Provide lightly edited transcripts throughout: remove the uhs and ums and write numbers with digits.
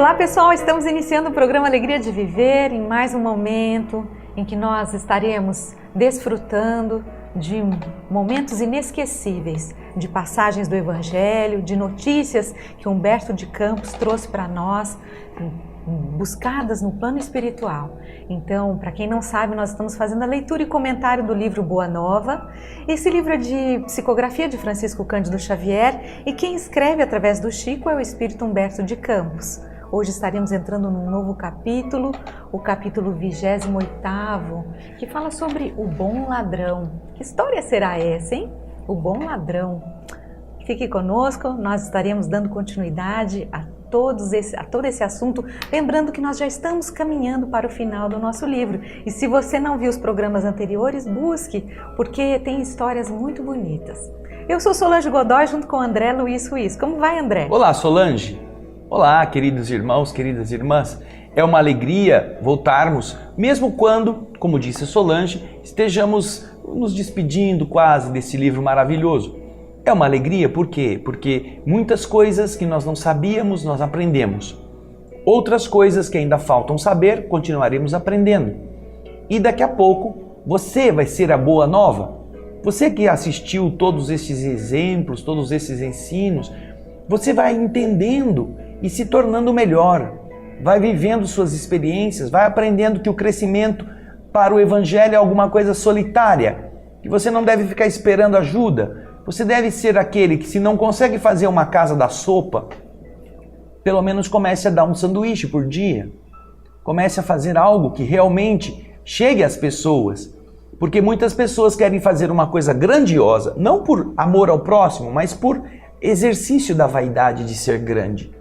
Olá pessoal, estamos iniciando o programa Alegria de Viver em mais um momento em que nós estaremos desfrutando de momentos inesquecíveis, de passagens do Evangelho, de notícias que Humberto de Campos trouxe para nós, buscadas no plano espiritual. Então, para quem não sabe, nós estamos fazendo a leitura e comentário do livro Boa Nova. Esse livro é de psicografia de Francisco Cândido Xavier e quem escreve através do Chico é o espírito Humberto de Campos. Hoje estaremos entrando num novo capítulo, o capítulo 28º, que fala sobre o bom ladrão. Que história será essa, hein? O bom ladrão. Fique conosco, nós estaremos dando continuidade a todo esse assunto, lembrando que nós já estamos caminhando para o final do nosso livro. E se você não viu os programas anteriores, busque, porque tem histórias muito bonitas. Eu sou Solange Godoy, junto com André Luiz Ruiz. Como vai, André? Olá, Solange. Olá, queridos irmãos, queridas irmãs. É uma alegria voltarmos, mesmo quando, como disse Solange, estejamos nos despedindo quase desse livro maravilhoso. É uma alegria, por quê? Porque muitas coisas que nós não sabíamos, nós aprendemos. Outras coisas que ainda faltam saber, continuaremos aprendendo. E daqui a pouco, você vai ser a boa nova. Você que assistiu todos esses exemplos, todos esses ensinos, você vai entendendo e se tornando melhor. Vai vivendo suas experiências, vai aprendendo que o crescimento para o Evangelho é alguma coisa solitária, que você não deve ficar esperando ajuda. Você deve ser aquele que, se não consegue fazer uma casa da sopa, pelo menos comece a dar um sanduíche por dia. Comece a fazer algo que realmente chegue às pessoas. Porque muitas pessoas querem fazer uma coisa grandiosa, não por amor ao próximo, mas por exercício da vaidade de ser grande.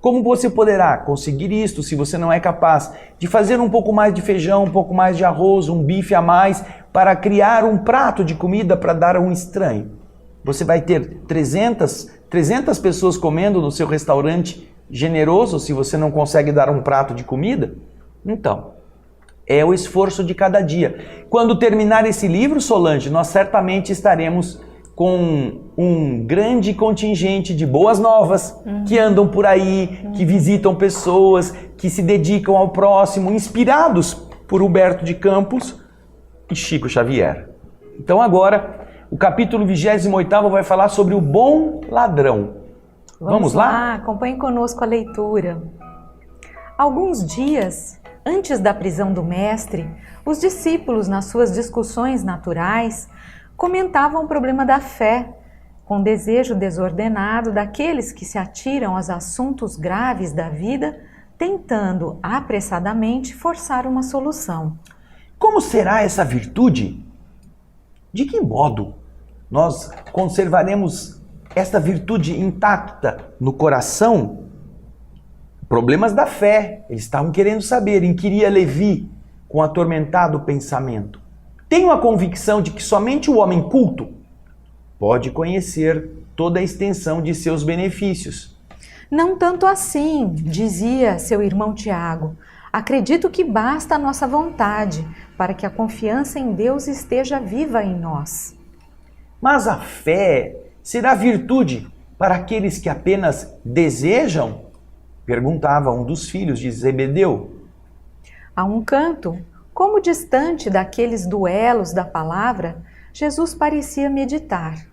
Como você poderá conseguir isto se você não é capaz de fazer um pouco mais de feijão, um pouco mais de arroz, um bife a mais, para criar um prato de comida para dar a um estranho? Você vai ter 300 pessoas comendo no seu restaurante generoso se você não consegue dar um prato de comida? Então, é o esforço de cada dia. Quando terminar esse livro, Solange, nós certamente estaremos com um grande contingente de boas novas que andam por aí, que visitam pessoas, que se dedicam ao próximo, inspirados por Humberto de Campos e Chico Xavier. Então agora, o capítulo 28º vai falar sobre o bom ladrão. Vamos lá? Acompanhe conosco a leitura. Alguns dias antes da prisão do mestre, os discípulos, nas suas discussões naturais, comentavam o problema da fé, com desejo desordenado daqueles que se atiram aos assuntos graves da vida, tentando apressadamente forçar uma solução. Como será essa virtude? De que modo nós conservaremos esta virtude intacta no coração? Problemas da fé, eles estavam querendo saber, inquiria Levi com atormentado pensamento. Tenho a convicção de que somente o homem culto pode conhecer toda a extensão de seus benefícios. Não tanto assim, dizia seu irmão Tiago. Acredito que basta a nossa vontade para que a confiança em Deus esteja viva em nós. Mas a fé será virtude para aqueles que apenas desejam? Perguntava um dos filhos de Zebedeu. A um canto, como distante daqueles duelos da palavra, Jesus parecia meditar.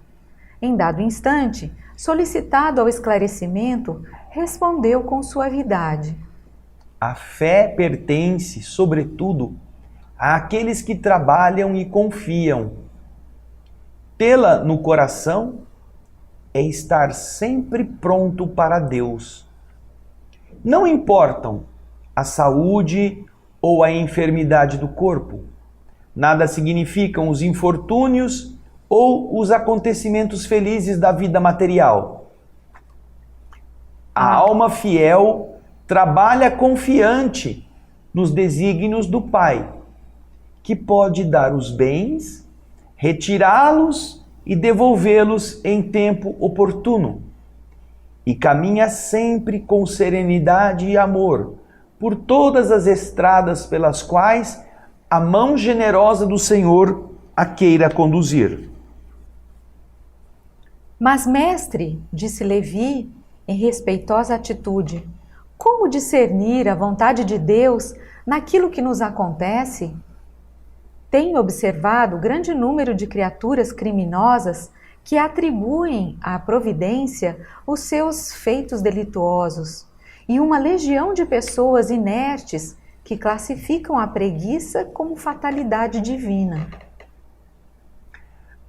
Em dado instante, solicitado ao esclarecimento, respondeu com suavidade. A fé pertence, sobretudo, àqueles que trabalham e confiam. Tê-la no coração é estar sempre pronto para Deus. Não importam a saúde ou a enfermidade do corpo. Nada significam os infortúnios ou os acontecimentos felizes da vida material. A alma fiel trabalha confiante nos desígnios do Pai, que pode dar os bens, retirá-los e devolvê-los em tempo oportuno. E caminha sempre com serenidade e amor por todas as estradas pelas quais a mão generosa do Senhor a queira conduzir. Mas, mestre, disse Levi, em respeitosa atitude, Como discernir a vontade de Deus naquilo que nos acontece? Tenho observado grande número de criaturas criminosas que atribuem à providência os seus feitos delituosos e uma legião de pessoas inertes que classificam a preguiça como fatalidade divina.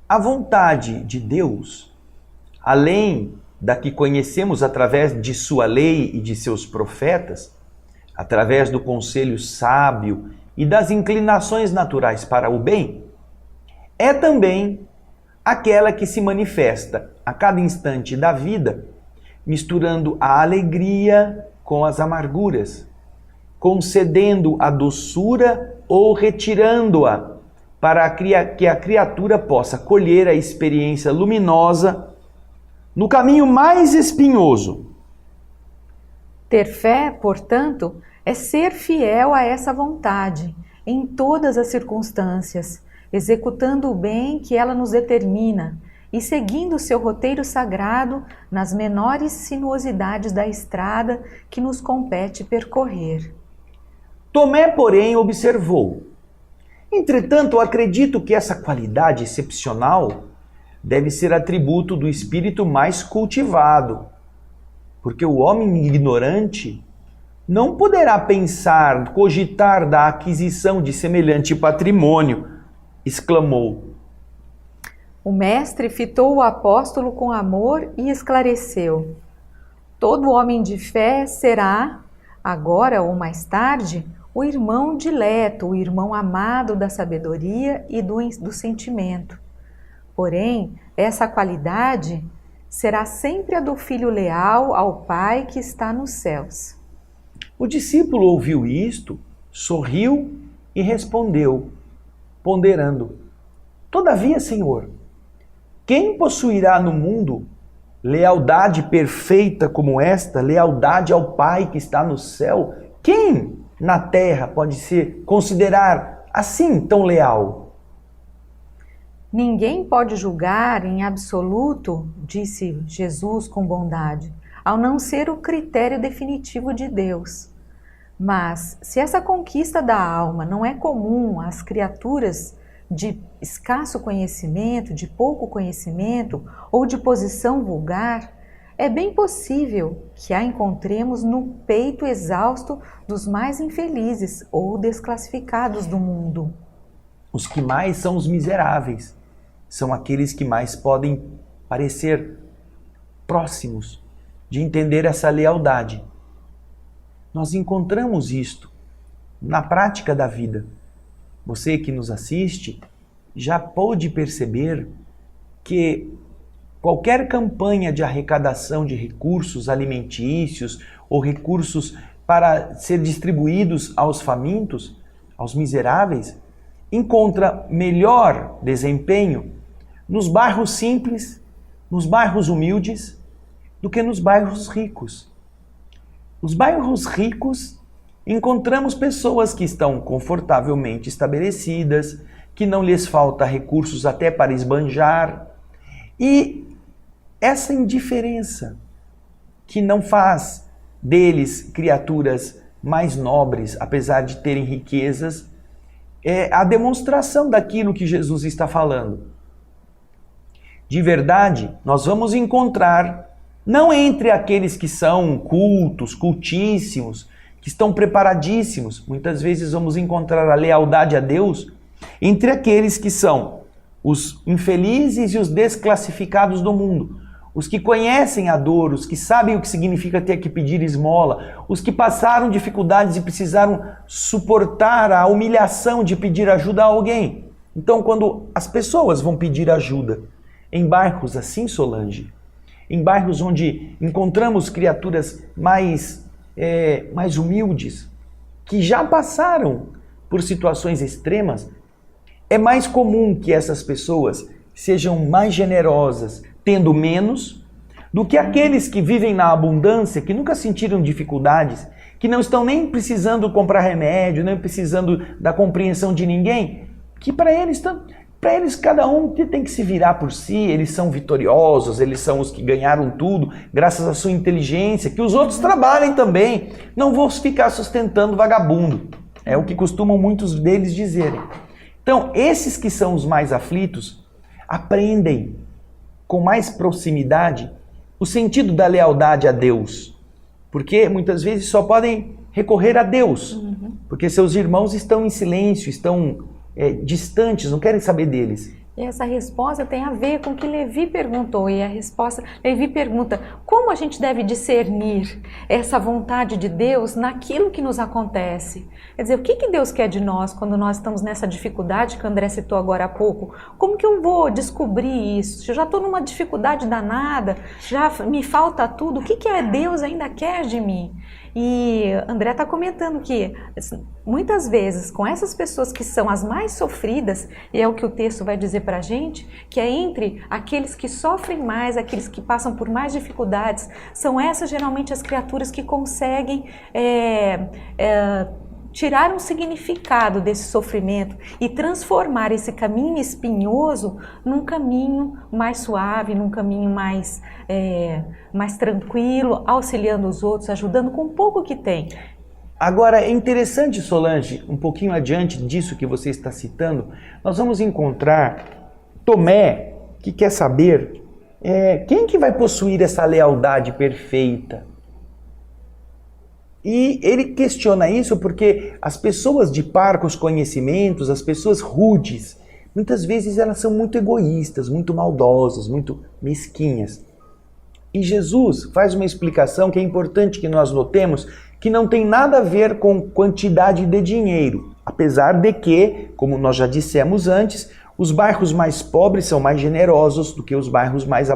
A vontade de Deus, além da que conhecemos através de sua lei e de seus profetas, através do conselho sábio e das inclinações naturais para o bem, é também aquela que se manifesta a cada instante da vida, misturando a alegria com as amarguras, concedendo a doçura ou retirando-a, para que a criatura possa colher a experiência luminosa no caminho mais espinhoso. Ter fé, portanto, é ser fiel a essa vontade em todas as circunstâncias, executando o bem que ela nos determina e seguindo o seu roteiro sagrado nas menores sinuosidades da estrada que nos compete percorrer. Tomé, porém, observou: entretanto, acredito que essa qualidade excepcional deve ser atributo do espírito mais cultivado, porque o homem ignorante não poderá pensar, cogitar da aquisição de semelhante patrimônio, exclamou. O mestre fitou o apóstolo com amor e esclareceu: todo homem de fé será, agora ou mais tarde, o irmão dileto, o irmão amado da sabedoria e do sentimento. Porém, essa qualidade será sempre a do filho leal ao Pai que está nos céus. O discípulo ouviu isto, sorriu e respondeu, ponderando: todavia, Senhor, quem possuirá no mundo lealdade perfeita como esta, lealdade ao Pai que está no céu? Quem na terra pode se considerar assim tão leal? Ninguém pode julgar em absoluto, disse Jesus com bondade, ao não ser o critério definitivo de Deus. Mas, se essa conquista da alma não é comum às criaturas de escasso conhecimento, de pouco conhecimento ou de posição vulgar, é bem possível que a encontremos no peito exausto dos mais infelizes ou desclassificados do mundo. Os que mais são os miseráveis são aqueles que mais podem parecer próximos de entender essa lealdade. Nós encontramos isto na prática da vida. Você que nos assiste já pôde perceber que qualquer campanha de arrecadação de recursos alimentícios ou recursos para ser distribuídos aos famintos, aos miseráveis, encontra melhor desempenho nos bairros simples, nos bairros humildes, do que nos bairros ricos. Nos bairros ricos, encontramos pessoas que estão confortavelmente estabelecidas, que não lhes falta recursos até para esbanjar, e essa indiferença que não faz deles criaturas mais nobres, apesar de terem riquezas, é a demonstração daquilo que Jesus está falando. De verdade, nós vamos encontrar, não entre aqueles que são cultos, cultíssimos, que estão preparadíssimos, muitas vezes vamos encontrar a lealdade a Deus, entre aqueles que são os infelizes e os desclassificados do mundo, os que conhecem a dor, os que sabem o que significa ter que pedir esmola, os que passaram dificuldades e precisaram suportar a humilhação de pedir ajuda a alguém. Então, quando as pessoas vão pedir ajuda em bairros assim, Solange, em bairros onde encontramos criaturas mais humildes, que já passaram por situações extremas, é mais comum que essas pessoas sejam mais generosas, tendo menos, do que aqueles que vivem na abundância, que nunca sentiram dificuldades, que não estão nem precisando comprar remédio, nem precisando da compreensão de ninguém, que para eles Para eles, cada um tem que se virar por si, eles são vitoriosos, eles são os que ganharam tudo, graças à sua inteligência, que os outros trabalhem também. Não vou ficar sustentando vagabundo. É o que costumam muitos deles dizerem. Então, esses que são os mais aflitos, aprendem com mais proximidade o sentido da lealdade a Deus. Porque muitas vezes só podem recorrer a Deus, porque seus irmãos estão em silêncio, estão distantes, não querem saber deles. E essa resposta tem a ver com o que Levi perguntou. E a resposta, Levi pergunta, como a gente deve discernir essa vontade de Deus naquilo que nos acontece? Quer dizer, o que Deus quer de nós quando nós estamos nessa dificuldade que o André citou agora há pouco? Como que eu vou descobrir isso? Se eu já estou numa dificuldade danada, já me falta tudo, o que Deus ainda quer de mim? E André está comentando que muitas vezes com essas pessoas que são as mais sofridas, e é o que o texto vai dizer para a gente, que é entre aqueles que sofrem mais, aqueles que passam por mais dificuldades, são essas geralmente as criaturas que conseguem tirar um significado desse sofrimento e transformar esse caminho espinhoso num caminho mais suave, num caminho mais tranquilo, auxiliando os outros, ajudando com o pouco que tem. Agora, é interessante, Solange, um pouquinho adiante disso que você está citando, nós vamos encontrar Tomé, que quer saber quem que vai possuir essa lealdade perfeita. E ele questiona isso porque as pessoas de parcos conhecimentos, as pessoas rudes, muitas vezes elas são muito egoístas, muito maldosas, muito mesquinhas. E Jesus faz uma explicação que é importante que nós notemos, que não tem nada a ver com quantidade de dinheiro, apesar de que, como nós já dissemos antes, os bairros mais pobres são mais generosos do que os bairros mais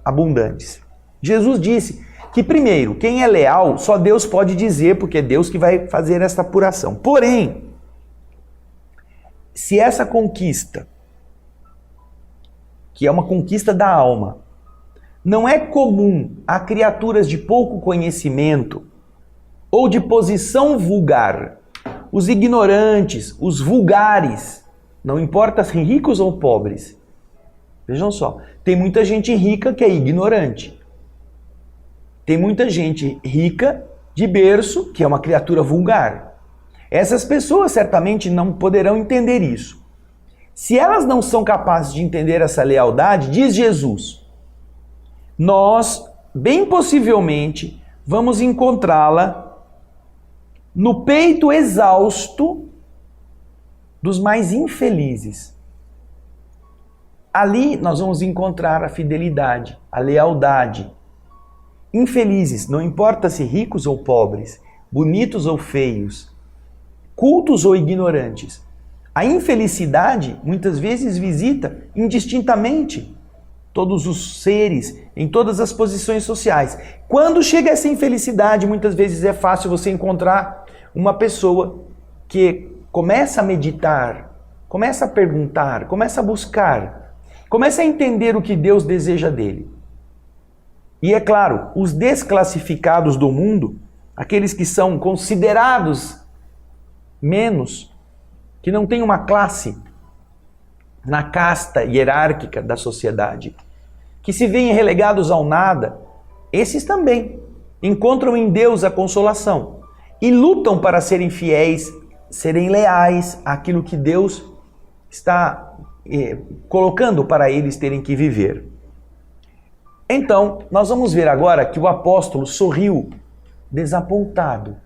abundantes. Jesus disse que, primeiro, quem é leal, só Deus pode dizer, porque é Deus que vai fazer essa apuração. Porém, se essa conquista, que é uma conquista da alma, não é comum a criaturas de pouco conhecimento ou de posição vulgar, os ignorantes, os vulgares, não importa se ricos ou pobres. Vejam só, tem muita gente rica que é ignorante. Tem muita gente rica de berço, que é uma criatura vulgar. Essas pessoas certamente não poderão entender isso. Se elas não são capazes de entender essa lealdade, diz Jesus, nós, bem possivelmente, vamos encontrá-la no peito exausto dos mais infelizes. Ali nós vamos encontrar a fidelidade, a lealdade. Infelizes, não importa se ricos ou pobres, bonitos ou feios, cultos ou ignorantes. A infelicidade muitas vezes visita indistintamente todos os seres, em todas as posições sociais. Quando chega essa infelicidade, muitas vezes é fácil você encontrar uma pessoa que começa a meditar, começa a perguntar, começa a buscar, começa a entender o que Deus deseja dele. E é claro, os desclassificados do mundo, aqueles que são considerados menos, que não têm uma classe na casta hierárquica da sociedade, que se veem relegados ao nada, esses também encontram em Deus a consolação e lutam para serem fiéis, serem leais àquilo que Deus está colocando para eles terem que viver. Então, nós vamos ver agora que o apóstolo sorriu desapontado.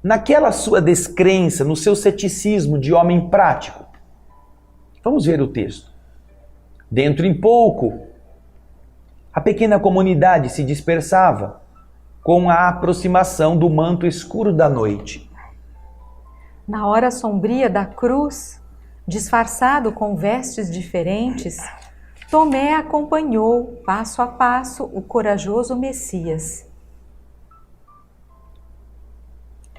Naquela sua descrença, no seu ceticismo de homem prático. Vamos ver o texto. Dentro em pouco, a pequena comunidade se dispersava com a aproximação do manto escuro da noite. Na hora sombria da cruz, disfarçado com vestes diferentes, Tomé acompanhou, passo a passo, o corajoso Messias.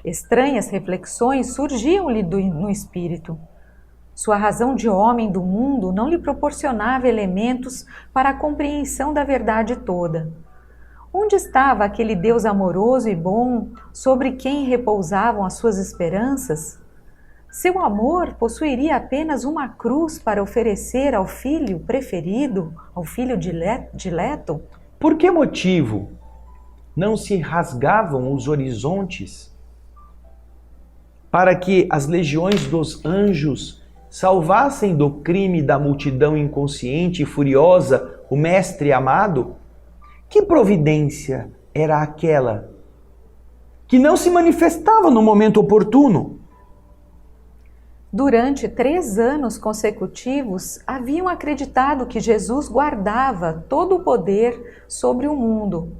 Estranhas reflexões surgiam-lhe no espírito. Sua razão de homem do mundo não lhe proporcionava elementos para a compreensão da verdade toda. Onde estava aquele Deus amoroso e bom sobre quem repousavam as suas esperanças? Seu amor possuiria apenas uma cruz para oferecer ao filho preferido, ao filho dileto? Por que motivo não se rasgavam os horizontes para que as legiões dos anjos salvassem do crime da multidão inconsciente e furiosa o mestre amado? Que providência era aquela que não se manifestava no momento oportuno? Durante 3 anos consecutivos, haviam acreditado que Jesus guardava todo o poder sobre o mundo.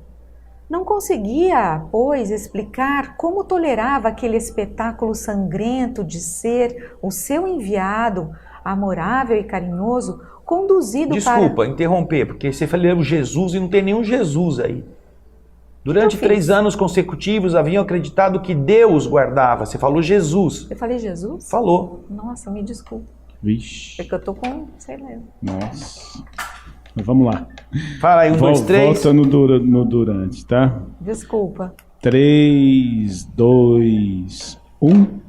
Não conseguia, pois, explicar como tolerava aquele espetáculo sangrento de ser o seu enviado, amorável e carinhoso, conduzido Desculpa interromper, porque você falou Jesus e não tem nenhum Jesus aí. Durante 3 anos consecutivos haviam acreditado que Deus guardava. Você falou Jesus. Eu falei Jesus? Falou. Nossa, me desculpa. Vixe. É que eu tô com, sei lá. Nossa. Mas vamos lá. Fala aí, 1, 2, 3. Volta no durante, tá? Desculpa. 3, 2, 1.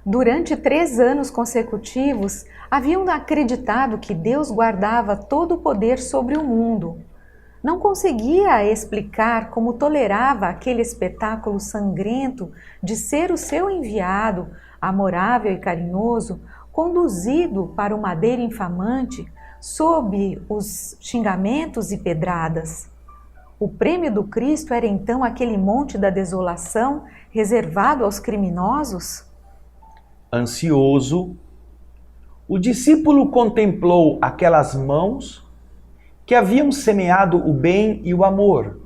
Durante 3 anos consecutivos, haviam acreditado que Deus guardava todo o poder sobre o mundo. Não conseguia explicar como tolerava aquele espetáculo sangrento de ser o seu enviado, amorável e carinhoso, conduzido para o madeiro infamante, sob os xingamentos e pedradas. O prêmio do Cristo era então aquele monte da desolação reservado aos criminosos? Ansioso, o discípulo contemplou aquelas mãos que haviam semeado o bem e o amor,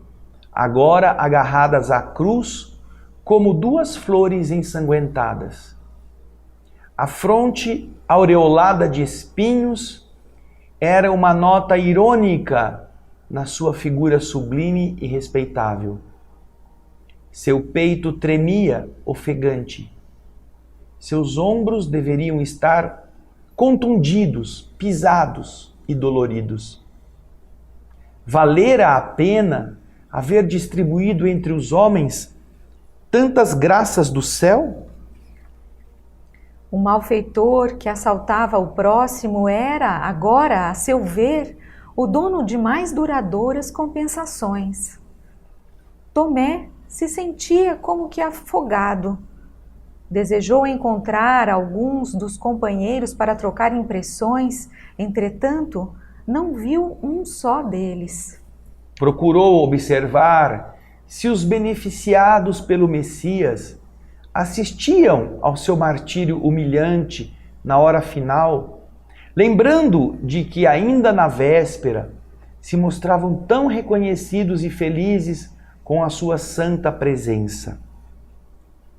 agora agarradas à cruz como 2 flores ensanguentadas. A fronte aureolada de espinhos era uma nota irônica na sua figura sublime e respeitável. Seu peito tremia ofegante. Seus ombros deveriam estar contundidos, pisados e doloridos. Valera a pena haver distribuído entre os homens tantas graças do céu? O malfeitor que assaltava o próximo era, agora, a seu ver, o dono de mais duradouras compensações. Tomé se sentia como que afogado. Desejou encontrar alguns dos companheiros para trocar impressões, entretanto, não viu um só deles. Procurou observar se os beneficiados pelo Messias assistiam ao seu martírio humilhante na hora final, lembrando de que ainda na véspera se mostravam tão reconhecidos e felizes com a sua santa presença.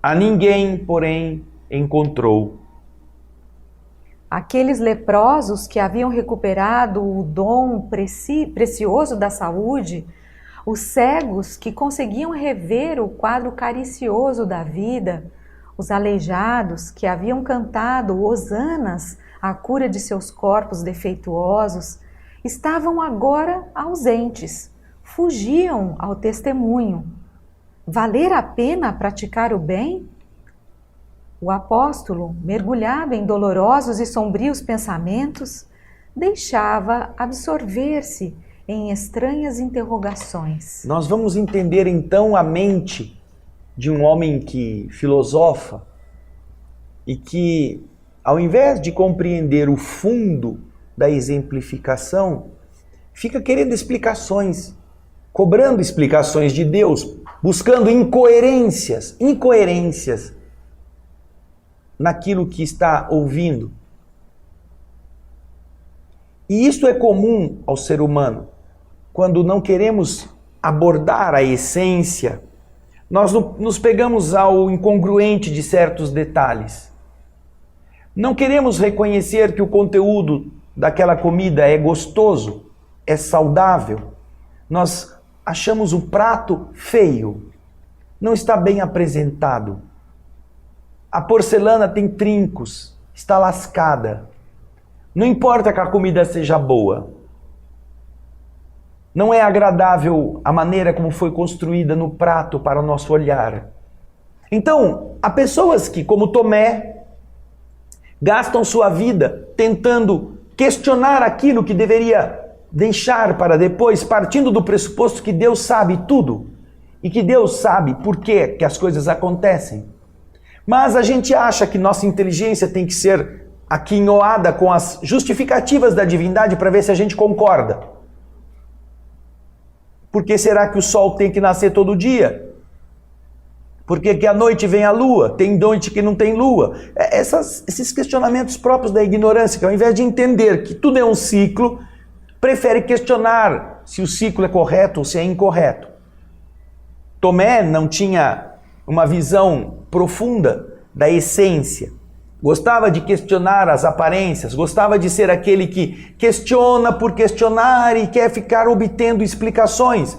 A ninguém, porém, encontrou. Aqueles leprosos que haviam recuperado o dom precioso da saúde, os cegos que conseguiam rever o quadro caricioso da vida, os aleijados que haviam cantado hosanas à cura de seus corpos defeituosos, estavam agora ausentes, fugiam ao testemunho. Valer a pena praticar o bem? O apóstolo, mergulhado em dolorosos e sombrios pensamentos, deixava absorver-se em estranhas interrogações. Nós vamos entender então a mente de um homem que filosofa e que, ao invés de compreender o fundo da exemplificação, fica querendo explicações, cobrando explicações de Deus, buscando incoerências naquilo que está ouvindo. E isso é comum ao ser humano. Quando não queremos abordar a essência, nós nos pegamos ao incongruente de certos detalhes. Não queremos reconhecer que o conteúdo daquela comida é gostoso, é saudável. Nós achamos o prato feio, não está bem apresentado. A porcelana tem trincos, está lascada. Não importa que a comida seja boa. Não é agradável a maneira como foi construída no prato para o nosso olhar. Então, há pessoas que, como Tomé, gastam sua vida tentando questionar aquilo que deveria deixar para depois, partindo do pressuposto que Deus sabe tudo e que Deus sabe por que as coisas acontecem. Mas a gente acha que nossa inteligência tem que ser aquinhoada com as justificativas da divindade para ver se a gente concorda. Por que será que o sol tem que nascer todo dia? Por que à noite vem a lua? Tem noite que não tem lua? Esses questionamentos próprios da ignorância, que ao invés de entender que tudo é um ciclo, prefere questionar se o ciclo é correto ou se é incorreto. Tomé não tinha uma visão profunda da essência. Gostava de questionar as aparências, gostava de ser aquele que questiona por questionar e quer ficar obtendo explicações,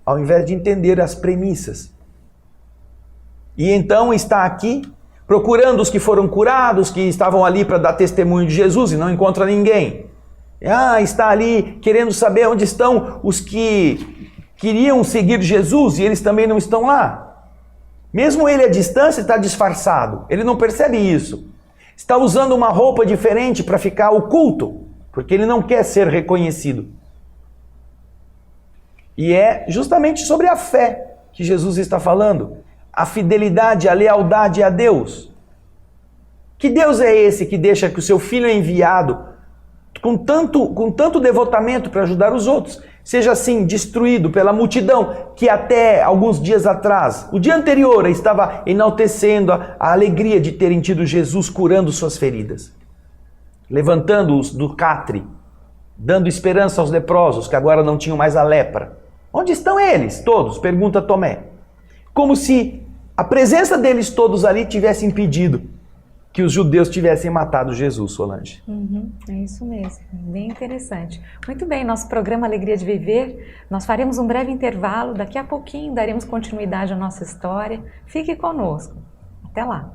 ao invés de entender as premissas. E então está aqui, procurando os que foram curados, que estavam ali para dar testemunho de Jesus e não encontra ninguém. Está ali querendo saber onde estão os que queriam seguir Jesus e eles também não estão lá. Mesmo ele à distância está disfarçado, ele não percebe isso. Está usando uma roupa diferente para ficar oculto, porque ele não quer ser reconhecido. E é justamente sobre a fé que Jesus está falando. A fidelidade, a lealdade a Deus. Que Deus é esse que deixa que o seu filho enviado com tanto devotamento para ajudar os outros, seja assim destruído pela multidão que até alguns dias atrás, o dia anterior, estava enaltecendo a alegria de terem tido Jesus curando suas feridas, levantando-os do catre, dando esperança aos leprosos que agora não tinham mais a lepra. Onde estão eles todos? Pergunta Tomé. Como se a presença deles todos ali tivesse impedido que os judeus tivessem matado Jesus, Solange. É isso mesmo, bem interessante. Muito bem, nosso programa Alegria de Viver, nós faremos um breve intervalo, daqui a pouquinho daremos continuidade à nossa história. Fique conosco. Até lá.